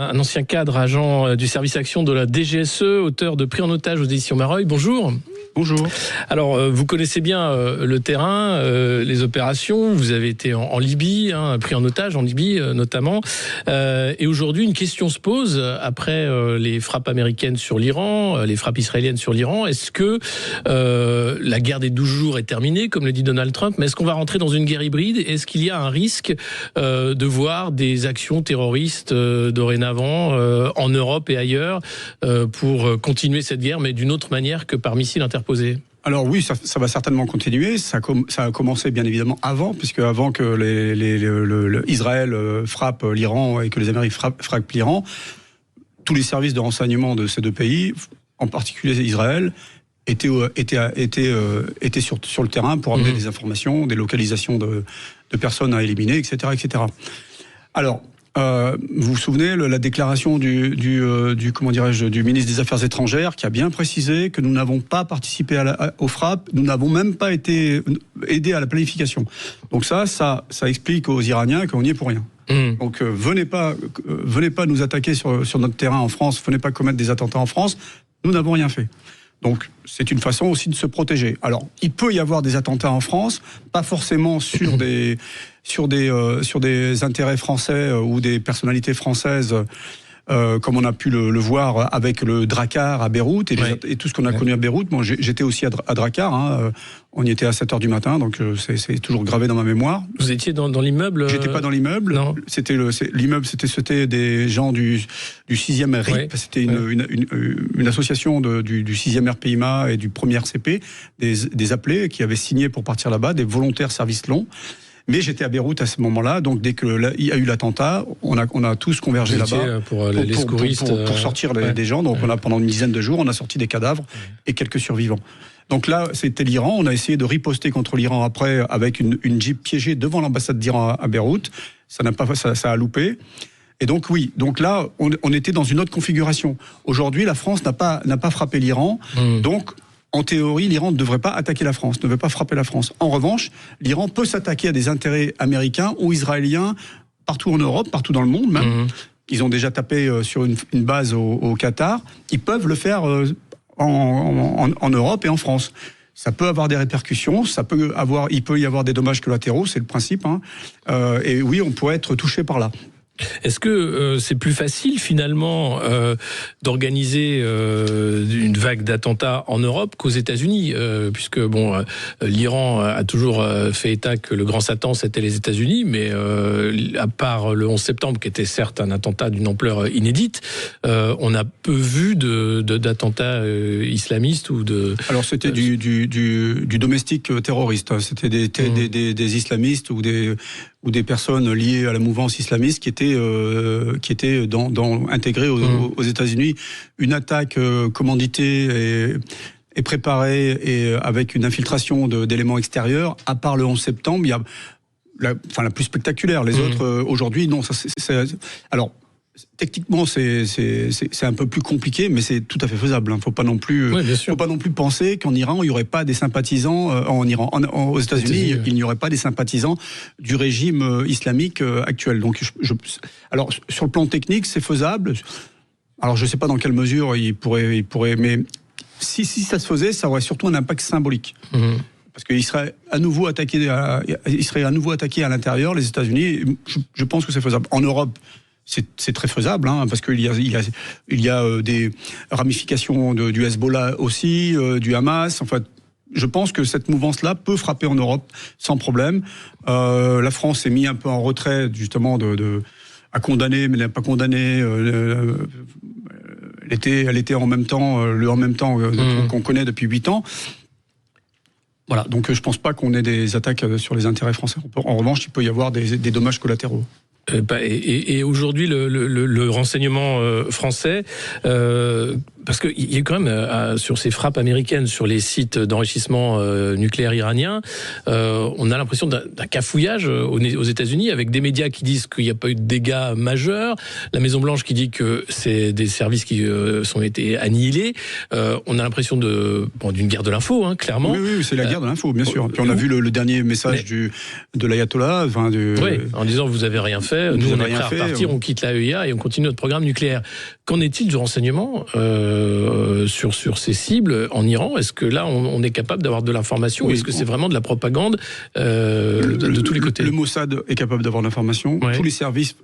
Un ancien cadre, agent du service action de la DGSE, auteur de Pris en otage aux éditions Mareuil. Bonjour. Bonjour. Alors, vous connaissez bien le terrain, les opérations. Vous avez été en Libye, pris en otage en Libye notamment. Et aujourd'hui, une question se pose après les frappes américaines sur l'Iran, les frappes israéliennes sur l'Iran. Est-ce que la guerre des 12 jours est terminée, comme le dit Donald Trump, mais est-ce qu'on va rentrer dans une guerre hybride? Est-ce qu'il y a un risque de voir des actions terroristes dorénavant en Europe et ailleurs pour continuer cette guerre, mais d'une autre manière que par missile interposé? Alors oui, ça va certainement continuer. Ça a commencé bien évidemment avant, puisque avant que Israël frappe l'Iran et que les Américains frappent l'Iran, tous les services de renseignement de ces deux pays, en particulier Israël, étaient sur le terrain pour amener des informations, des localisations de personnes à éliminer, etc., etc. Alors, vous vous souvenez la déclaration du ministre des Affaires étrangères qui a bien précisé que nous n'avons pas participé aux frappes, nous n'avons même pas été aidés à la planification. Donc ça explique aux Iraniens qu'on n'y est pour rien. Donc venez pas nous attaquer sur notre terrain en France, venez pas commettre des attentats en France, nous n'avons rien fait. Donc c'est une façon aussi de se protéger. Alors il peut y avoir des attentats en France, pas forcément sur des intérêts français ou des personnalités françaises, comme on a pu le voir avec le Drakkar à Beyrouth et tout ce qu'on a connu à Beyrouth. Moi, j'étais aussi à Drakkar. On y était à 7h du matin, donc c'est toujours gravé dans ma mémoire. Vous étiez dans l'immeuble? J'étais pas dans l'immeuble. Non. L'immeuble, c'était des gens du 6e RIP. Ouais. C'était une association du 6e RPIMA et du 1er RCP, des appelés qui avaient signé pour partir là-bas, des volontaires service long. Mais j'étais à Beyrouth à ce moment-là, donc dès qu'il y a eu l'attentat, on a tous convergé là-bas pour sortir des gens. Donc pendant une dizaine de jours, on a sorti des cadavres et quelques survivants. Donc là, c'était l'Iran. On a essayé de riposter contre l'Iran après avec une Jeep piégée devant l'ambassade d'Iran à Beyrouth. Ça a loupé. Et donc oui, donc là, on était dans une autre configuration. Aujourd'hui, la France n'a pas frappé l'Iran, donc. En théorie, l'Iran ne devrait pas attaquer la France, ne veut pas frapper la France. En revanche, l'Iran peut s'attaquer à des intérêts américains ou israéliens partout en Europe, partout dans le monde même. Ils ont déjà tapé sur une base au Qatar. Ils peuvent le faire en Europe et en France. Ça peut avoir des répercussions, il peut y avoir des dommages collatéraux, c'est le principe. Et oui, on pourrait être touché par là. Est-ce que c'est plus facile finalement d'organiser une vague d'attentats en Europe qu'aux États-Unis, puisque l'Iran a toujours fait état que le grand Satan c'était les États-Unis, mais à part le 11 septembre qui était certes un attentat d'une ampleur inédite, on a peu vu d'attentats islamistes ou de. Alors c'était du domestique terroriste, c'était des islamistes ou des personnes liées à la mouvance islamiste qui étaient intégrées aux États-Unis. Une attaque commanditée et préparée et avec une infiltration d'éléments extérieurs. À part le 11 septembre, il y a la plus spectaculaire. Les autres aujourd'hui, non. Alors. Techniquement, c'est un peu plus compliqué, mais c'est tout à fait faisable. Faut pas non plus penser qu'en Iran, il n'y aurait pas des sympathisants aux États-Unis, il n'y aurait pas des sympathisants du régime islamique actuel. Donc, alors sur le plan technique, c'est faisable. Alors, je sais pas dans quelle mesure il pourrait, mais si ça se faisait, ça aurait surtout un impact symbolique. Parce qu'il serait à nouveau attaqué à l'intérieur, les États-Unis. Je pense que c'est faisable. En Europe. C'est très faisable, parce qu'il y a des ramifications du Hezbollah aussi, du Hamas. Enfin, je pense que cette mouvance-là peut frapper en Europe sans problème. La France s'est mis un peu en retrait, justement, à condamner, mais n'a pas condamné. Elle était en même temps, qu'on connaît depuis 8 ans. Voilà, donc je pense pas qu'on ait des attaques sur les intérêts français. En revanche, il peut y avoir des dommages collatéraux. Et aujourd'hui, le renseignement français parce qu'il y a quand même, sur ces frappes américaines, sur les sites d'enrichissement nucléaire iranien, on a l'impression d'un cafouillage aux États-Unis, avec des médias qui disent qu'il n'y a pas eu de dégâts majeurs, la Maison-Blanche qui dit que c'est des services qui sont été annihilés. On a l'impression d'une guerre de l'info, hein, clairement. Oui, c'est la guerre de l'info, bien sûr. Puis on a vu le dernier message de l'ayatollah. Oui, en disant vous avez rien fait, nous on est prêts à repartir, on quitte l'AEIA et on continue notre programme nucléaire. Qu'en est-il du renseignement sur ces cibles en Iran? Est-ce que là on est capable d'avoir de l'information, ou est-ce que c'est vraiment de la propagande de tous les côtés? Le Mossad est capable d'avoir de l'information. Tous les services,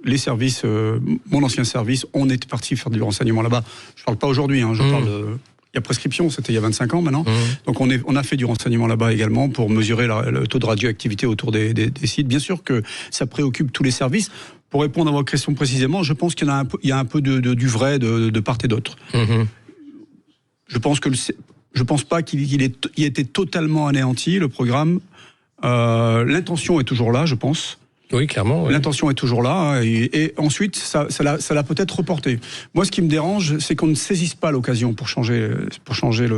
mon ancien service, on est parti faire du renseignement là-bas. Je ne parle pas aujourd'hui, hein, je parle de... Il y a prescription, c'était il y a 25 ans maintenant. Donc on a fait du renseignement là-bas également pour mesurer le taux de radioactivité autour des sites. Bien sûr que ça préoccupe tous les services. Pour répondre à votre question précisément, je pense qu'il y a un peu du vrai de part et d'autre. Je pense pas qu'il ait été totalement anéanti, le programme. L'intention est toujours là, je pense. Oui, clairement. Oui. L'intention est toujours là, et ensuite, ça l'a peut-être reporté. Moi, ce qui me dérange, c'est qu'on ne saisisse pas l'occasion pour changer changer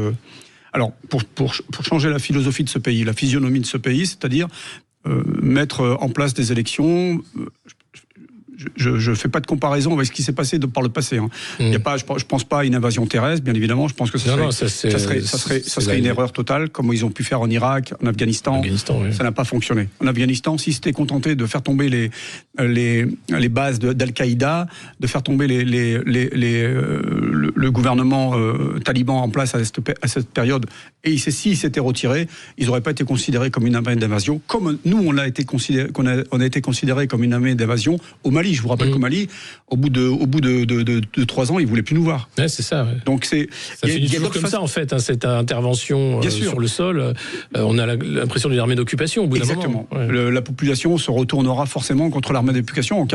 la philosophie de ce pays, la physionomie de ce pays, c'est-à-dire mettre en place des élections. Je fais pas de comparaison avec ce qui s'est passé par le passé. Hein. Il y a pas, je pense pas à une invasion terrestre, bien évidemment. Je pense que ça serait une erreur totale, comme ils ont pu faire en Irak, en Afghanistan. Oui. Ça n'a pas fonctionné. En Afghanistan, si c'était contenté de faire tomber les bases d'Al-Qaïda, de faire tomber le gouvernement taliban en place à cette période, et s'ils s'étaient retirés, ils n'auraient pas été considérés comme une armée d'invasion, comme nous on a été considérés comme une armée d'invasion au Mali. Je vous rappelle qu'au Mali, au bout de 3 ans, ils ne voulaient plus nous voir. Ouais, c'est ça. Ouais. Donc ça finit toujours comme ça, en fait, hein, cette intervention sur le sol. On a l'impression d'une armée d'occupation au bout d'un moment. Ouais. La population se retournera forcément contre l'armée d'occupation.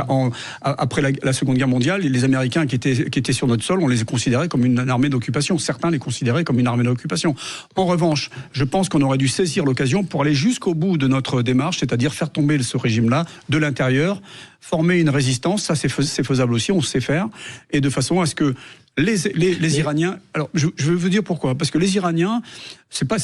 Après la Seconde Guerre mondiale, les Américains qui étaient sur notre sol, on les considérait comme une armée d'occupation. Certains les considéraient comme une armée d'occupation. En revanche, je pense qu'on aurait dû saisir l'occasion pour aller jusqu'au bout de notre démarche, c'est-à-dire faire tomber ce régime-là de l'intérieur, former une résistance, ça c'est faisable aussi, on sait faire, et de façon à ce que les Iraniens... Alors, je veux vous dire pourquoi. Parce que les Iraniens, c'est pas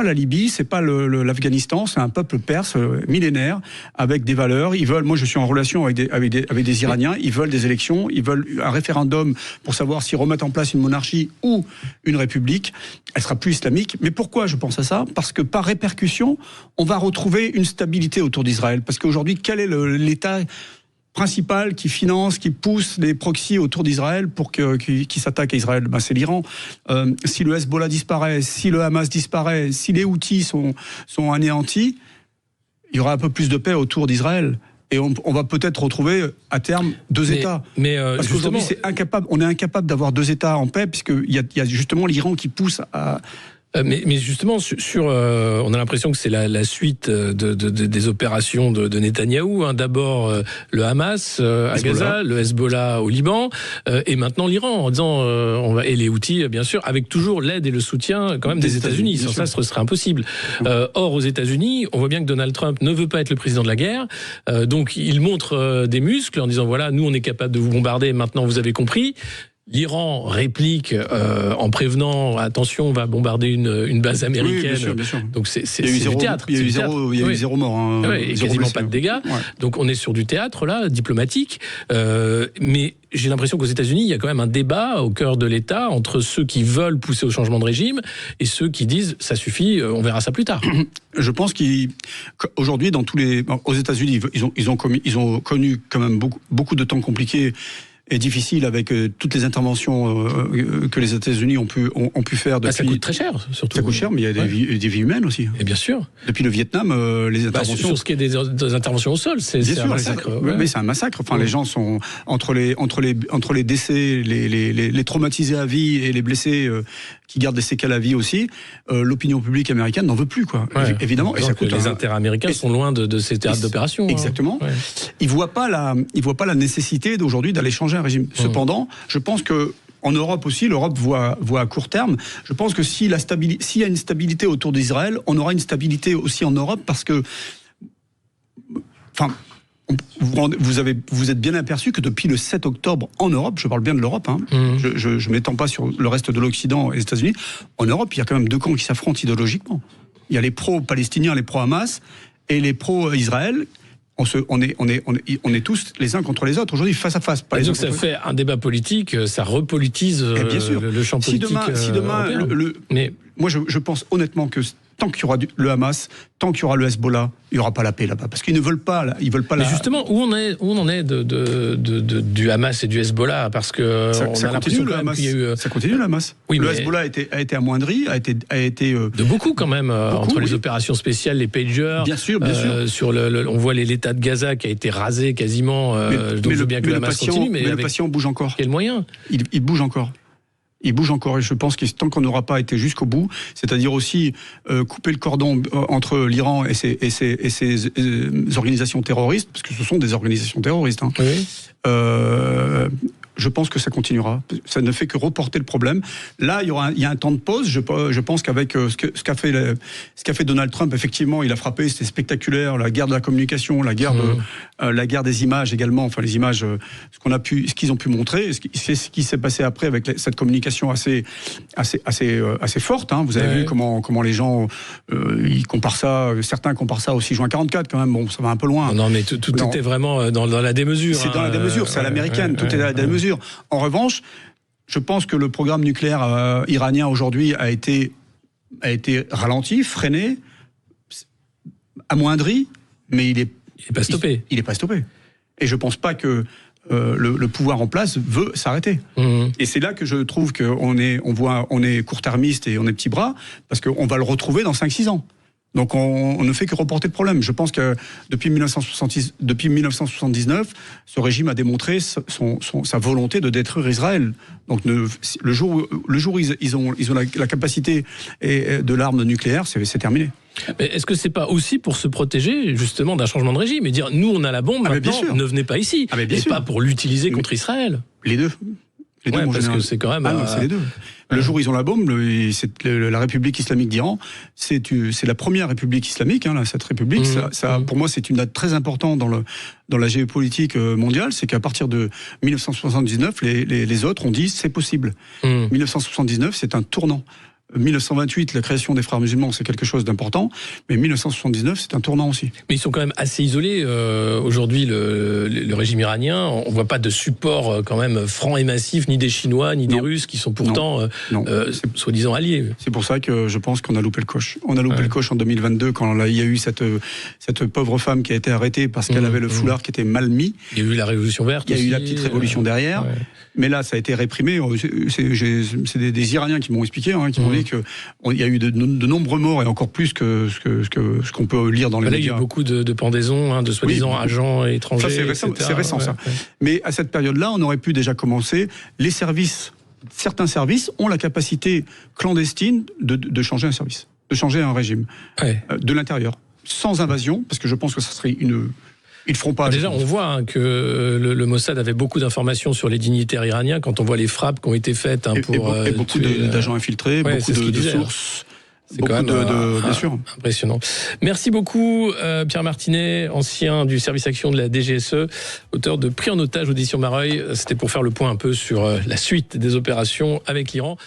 la Libye, c'est pas l'Afghanistan, c'est un peuple perse millénaire, avec des valeurs. Ils veulent... Moi, je suis en relation avec des Iraniens, ils veulent des élections, ils veulent un référendum pour savoir s'ils remettent en place une monarchie ou une république. Elle sera plus islamique. Mais pourquoi je pense à ça? Parce que par répercussion, on va retrouver une stabilité autour d'Israël. Parce qu'aujourd'hui, quel est l'État principal qui finance, qui pousse les proxys autour d'Israël pour qui s'attaquent à Israël? C'est l'Iran. Si le Hezbollah disparaît, si le Hamas disparaît, si les Houthis sont anéantis, il y aura un peu plus de paix autour d'Israël. Et on va peut-être retrouver à terme 2 États. Parce qu'aujourd'hui, on est incapable d'avoir 2 États en paix, puisqu'il y a justement l'Iran qui pousse à... Mais justement, on a l'impression que c'est la suite des opérations de Netanyahou. Hein. D'abord le Hamas à Gaza, le Hezbollah au Liban, et maintenant l'Iran, en disant et les Houthis, bien sûr, avec toujours l'aide et le soutien quand même des États-Unis. Sans ça, ce serait impossible. Or, aux États-Unis, on voit bien que Donald Trump ne veut pas être le président de la guerre, donc il montre des muscles en disant voilà, nous on est capable de vous bombarder. Maintenant, vous avez compris. L'Iran réplique en prévenant attention, on va bombarder une base américaine. Oui, bien sûr. Donc c'est du théâtre. Il y a eu 0 mort. Hein, et quasiment pas de dégâts. Ouais. Donc on est sur du théâtre là, diplomatique. Mais j'ai l'impression qu'aux États-Unis, il y a quand même un débat au cœur de l'État entre ceux qui veulent pousser au changement de régime et ceux qui disent ça suffit, on verra ça plus tard. Je pense qu'aujourd'hui, aux États-Unis, ils ont connu quand même beaucoup de temps compliqués et difficile avec toutes les interventions que les États-Unis ont pu faire depuis. Ça coûte très cher, surtout. Ça coûte cher, mais il y a des vies humaines aussi. Et bien sûr. Depuis le Vietnam, les interventions. Sur ce qui est des interventions au sol, c'est un massacre. Mais c'est un massacre. Enfin, les gens sont entre les décès, les traumatisés à vie et les blessés qui gardent des séquelles à vie aussi. L'opinion publique américaine n'en veut plus, quoi. Évidemment. Et ça coûte. Les intérêts américains sont loin de ces théâtres d'opération. Exactement. Hein. Ils voient pas la nécessité d'aujourd'hui d'aller changer un régime. Cependant, je pense que en Europe aussi, l'Europe voit à court terme. Je pense que s'il y a une stabilité autour d'Israël, on aura une stabilité aussi en Europe parce que, vous êtes bien aperçu que depuis le 7 octobre en Europe, je parle bien de l'Europe, je ne m'étends pas sur le reste de l'Occident et les États-Unis, en Europe, il y a quand même deux camps qui s'affrontent idéologiquement. Il y a les pro-palestiniens, les pro-Hamas, et les pro-Israël. On est tous les uns contre les autres aujourd'hui, face à face. Pas donc ça fait un débat politique, ça repolitise le champ politique. Si demain, moi je pense honnêtement que tant qu'il y aura le Hamas, tant qu'il y aura le Hezbollah, il n'y aura pas la paix là-bas. Parce qu'ils ne veulent pas. Mais justement, où on en est du Hamas et du Hezbollah? Parce que ça continue le Hamas. Ça continue le Hamas. Oui, le Hezbollah a été amoindri, a été de beaucoup quand même, entre les opérations spéciales, les pagers. Bien sûr. Sur on voit l'État de Gaza qui a été rasé quasiment. Donc je veux bien que le Hamas continue, mais le patient bouge encore. Quel moyen? Il bouge encore. Il bouge encore et je pense que tant qu'on n'aura pas été jusqu'au bout, c'est-à-dire aussi couper le cordon entre l'Iran et ses organisations terroristes, parce que ce sont des organisations terroristes, je pense que ça continuera. Ça ne fait que reporter le problème. Là, il y a un temps de pause. Je pense qu'avec ce qu'a fait Donald Trump, effectivement, il a frappé, c'était spectaculaire. La guerre de la communication, la guerre des images également. Enfin, les images, ce qu'ils ont pu montrer, ce qui s'est passé après avec cette communication assez forte. Vous avez vu comment les gens ils comparent ça. Certains comparent ça au 6 juin 44 quand même. Bon, ça va un peu loin. Non, mais tout était vraiment dans la démesure. C'est dans la démesure. C'est à l'américaine. Tout est à la démesure. En revanche, je pense que le programme nucléaire iranien aujourd'hui a été ralenti, freiné, amoindri, mais il est pas stoppé. Il est pas stoppé. Et je pense pas que le pouvoir en place veut s'arrêter. Et c'est là que je trouve qu'on est court-termiste et on est petits bras, parce qu'on va le retrouver dans 5-6 ans. Donc on ne fait que reporter le problème. Je pense que depuis 1979, ce régime a démontré sa volonté de détruire Israël. Donc le jour où ils ont la capacité de l'arme nucléaire, c'est terminé. Mais est-ce que c'est pas aussi pour se protéger justement d'un changement de régime et dire nous on a la bombe maintenant, ne venez pas ici, et pas pour l'utiliser contre Israël? Les deux. Parce que c'est quand même. C'est les deux. Le jour où ils ont la bombe, la République islamique d'Iran, c'est la première république islamique. Cette république, pour moi, c'est une date très importante dans la géopolitique mondiale. C'est qu'à partir de 1979, les autres ont dit c'est possible. 1979, c'est un tournant. 1928, la création des frères musulmans, c'est quelque chose d'important, mais 1979, c'est un tournant aussi. Mais ils sont quand même assez isolés aujourd'hui, le régime iranien. On voit pas de support quand même franc et massif, ni des Chinois, ni des Russes, qui sont pourtant soi-disant alliés. C'est pour ça que je pense qu'on a loupé le coche. On a loupé le coche en 2022, quand il y a eu cette pauvre femme qui a été arrêtée parce qu'elle avait le foulard qui était mal mis. Il y a eu la Révolution verte. Il y a eu la petite révolution derrière. Mais là, ça a été réprimé. C'est des Iraniens qui m'ont expliqué, qui m'ont dit qu'il y a eu de nombreux morts, et encore plus que ce qu'on peut lire dans les médias. Là, il y a eu beaucoup de pendaisons, de soi-disant agents étrangers. Ça, c'est récent, ça. Mais à cette période-là, on aurait pu déjà commencer. Certains services ont la capacité clandestine de changer un service, de changer un régime, de l'intérieur, sans invasion, parce que je pense que ça serait ils ne feront pas. Déjà, on voit que le Mossad avait beaucoup d'informations sur les dignitaires iraniens quand on voit les frappes qui ont été faites pour et beaucoup d'agents infiltrés, beaucoup de sources. C'est quand même bien sûr. Impressionnant. Merci beaucoup Pierre Martinet, ancien du service action de la DGSE, auteur de Pris en otage, audition Mareuil. C'était pour faire le point un peu sur la suite des opérations avec l'Iran.